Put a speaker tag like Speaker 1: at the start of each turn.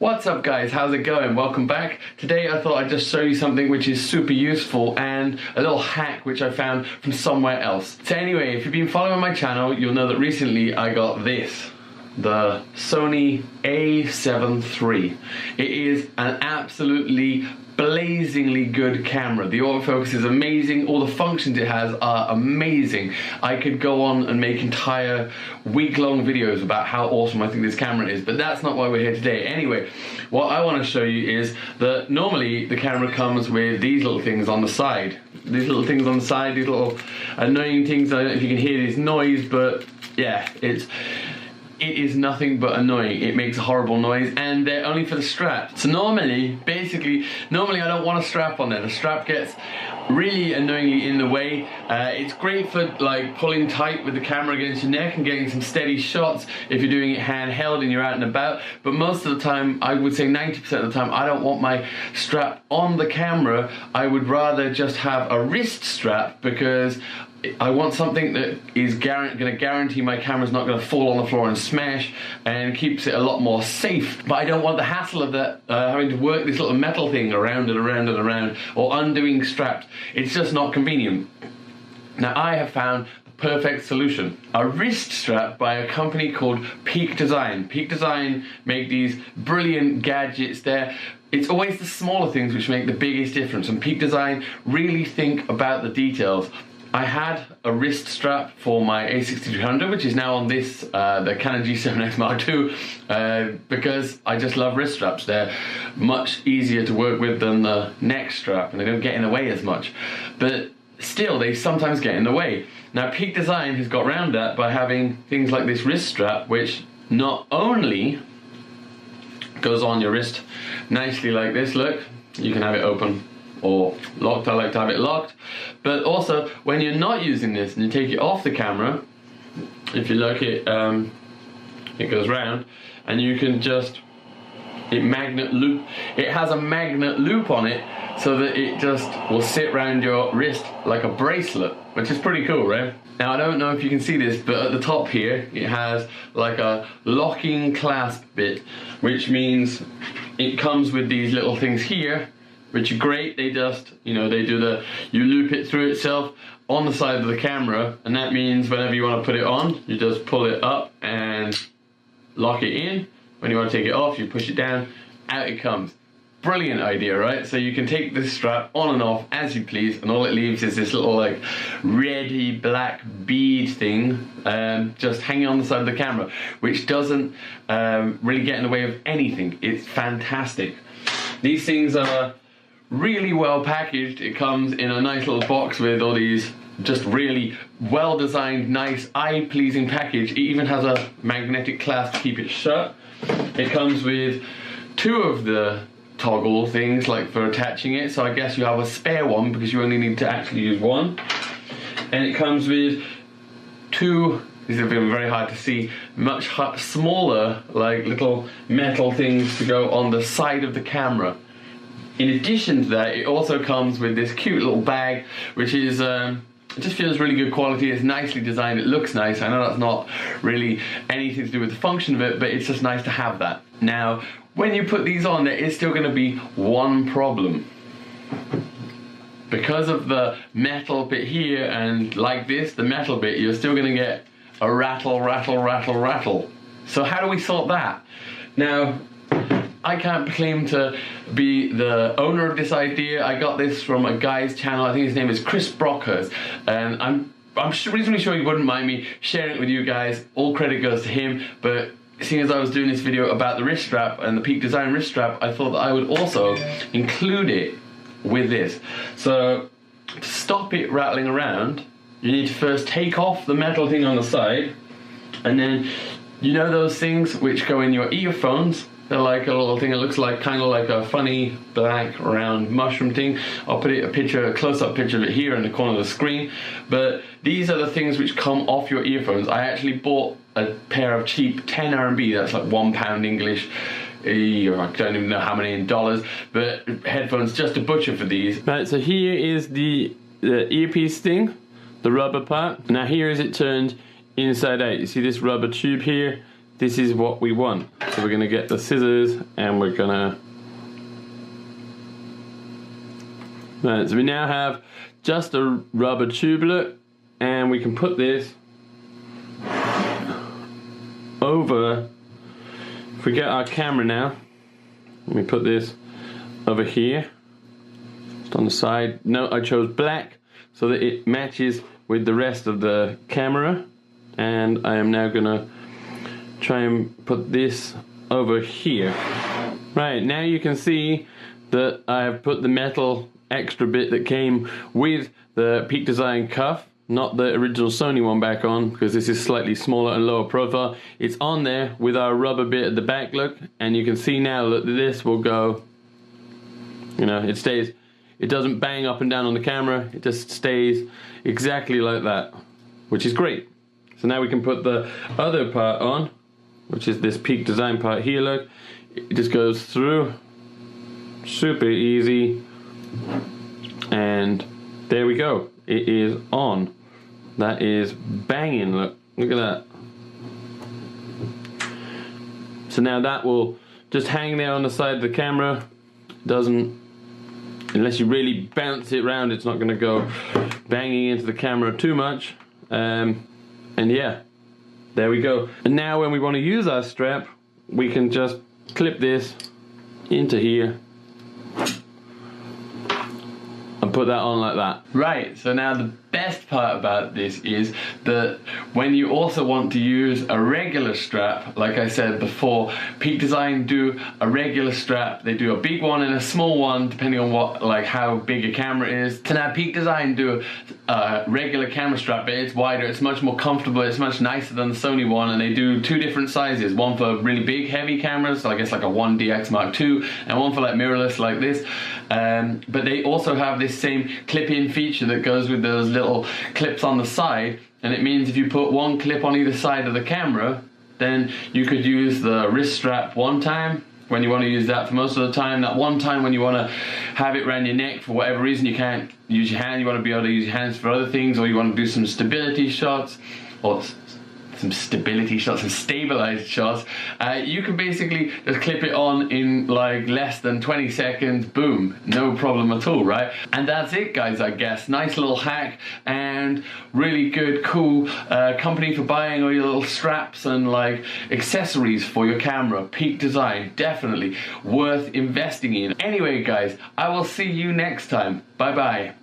Speaker 1: What's up guys, how's it going? Welcome back. Today I thought I'd just show you something which is super useful and a little hack which I found from somewhere else. So anyway, if you've been following my channel, you'll know that recently I got this. The Sony A7iii. It is an absolutely blazingly good camera. The autofocus is amazing, all the functions it has are amazing. I could go on and make entire week-long videos about how awesome I think this camera is, but that's not why we're here today. Anyway, what I want to show you is that normally the camera comes with these little things on the side. These little things on the side, these little annoying things. I don't know if you can hear this noise, but yeah, it is nothing but annoying. It makes a horrible noise, and they're only for the strap. So normally I don't want a strap on there. The strap gets really annoyingly in the way. It's great for like pulling tight with the camera against your neck and getting some steady shots if you're doing it handheld and you're out and about. But most of the time, I would say 90% of the time, I don't want my strap on the camera. I would rather just have a wrist strap because I want something that is going to guarantee my camera's not going to fall on the floor and smash, and keeps it a lot more safe. But I don't want the hassle of that, having to work this little metal thing around and around and around, or undoing straps. It's just not convenient. Now I have found the perfect solution. A wrist strap by a company called Peak Design. Peak Design make these brilliant gadgets there. It's always the smaller things which make the biggest difference, and Peak Design really think about the details. I had a wrist strap for my A6300, which is now on this, the Canon G7X Mark II, because I just love wrist straps. They're much easier to work with than the neck strap, and they don't get in the way as much. But still, they sometimes get in the way. Now, Peak Design has got around that by having things like this wrist strap, which not only goes on your wrist nicely like this, look, you can have it open or locked. I like to have it locked. But also, when you're not using this and you take it off the camera, if you look, it goes round, and you can just, it has a magnet loop on it, so that it just will sit around your wrist like a bracelet, which is pretty cool, right? Now I don't know if you can see this, but at the top here it has like a locking clasp bit, which means it comes with these little things here, which are great. They just, you loop it through itself on the side of the camera, and that means whenever you want to put it on, you just pull it up and lock it in. When you want to take it off, you push it down, out it comes. Brilliant idea, right? So you can take this strap on and off as you please, and all it leaves is this little like reddy black bead thing just hanging on the side of the camera, which doesn't really get in the way of anything. It's fantastic. These things are really well packaged. It comes in a nice little box with all these just really well designed, nice, eye-pleasing package. It even has a magnetic clasp to keep it shut. It comes with two of the toggle things like for attaching it, so I guess you have a spare one because you only need to actually use one. And it comes with two, these have been very hard to see, much smaller like little metal things to go on the side of the camera. In addition to that, it also comes with this cute little bag, which is, it just feels really good quality. It's nicely designed, it looks nice. I know that's not really anything to do with the function of it, but it's just nice to have that. Now, when you put these on, there is still going to be one problem. Because of the metal bit here, and like this, the metal bit, you're still going to get a rattle, rattle, rattle, rattle. So how do we sort that? Now, I can't claim to be the owner of this idea. I got this from a guy's channel. I think his name is Chris Brockhurst, and I'm reasonably sure he wouldn't mind me sharing it with you guys. All credit goes to him, but seeing as I was doing this video about the wrist strap and the Peak Design wrist strap, I thought that I would also include it with this. So to stop it rattling around, you need to first take off the metal thing on the side, and then, you know those things which go in your earphones? They're like a little thing. It looks like kind of like a funny black round mushroom thing. I'll put a close-up picture of it here in the corner of the screen. But these are the things which come off your earphones. I actually bought a pair of cheap 10 RMB. That's like £1 English. I don't even know how many in dollars. But headphones, just a butcher for these. Right. So here is the earpiece thing, the rubber part. Now here is it turned inside out. You see this rubber tube here? this is what we want. So we're gonna get the scissors and we're gonna... Right, so we now have just a rubber tubelet, and we can put this over, if we get our camera now, let me put this over here, just on the side. No, I chose black so that it matches with the rest of the camera, and I am now gonna try and put this over here. Right, now you can see that I have put the metal extra bit that came with the Peak Design cuff, not the original Sony one, back on, because this is slightly smaller and lower profile. It's on there with our rubber bit at the back, look, and you can see now that this will go, you know, it stays, it doesn't bang up and down on the camera, it just stays exactly like that, which is great. So now we can put the other part on, which is this Peak Design part here, look. It just goes through, super easy, and there we go. It is on. That is banging, look at that. So now that will just hang there on the side of the camera. Doesn't, unless you really bounce it around, it's not going to go banging into the camera too much. And yeah, there we go. And now when we want to use our strap, we can just clip this into here and put that on like that. Right, so now the best part about this is that when you also want to use a regular strap, like I said before, Peak Design do a regular strap. They do a big one and a small one depending on what, like how big a camera is. So now Peak Design do a regular camera strap, but it's wider, it's much more comfortable, it's much nicer than the Sony one, and they do two different sizes, one for really big heavy cameras, so I guess like a 1DX Mark II, and one for like mirrorless like this. But they also have this same clip-in feature that goes with those little clips on the side, and it means if you put one clip on either side of the camera, then you could use the wrist strap one time when you want to use that for most of the time. That one time when you want to have it around your neck for whatever reason, you can't use your hand, you want to be able to use your hands for other things, or you want to do some stability shots, or some stabilized shots, you can basically just clip it on in like less than 20 seconds, boom, no problem at all, right? And that's it, guys, I guess. Nice little hack and really good, cool company for buying all your little straps and like accessories for your camera. Peak Design, definitely worth investing in. Anyway, guys, I will see you next time. Bye bye.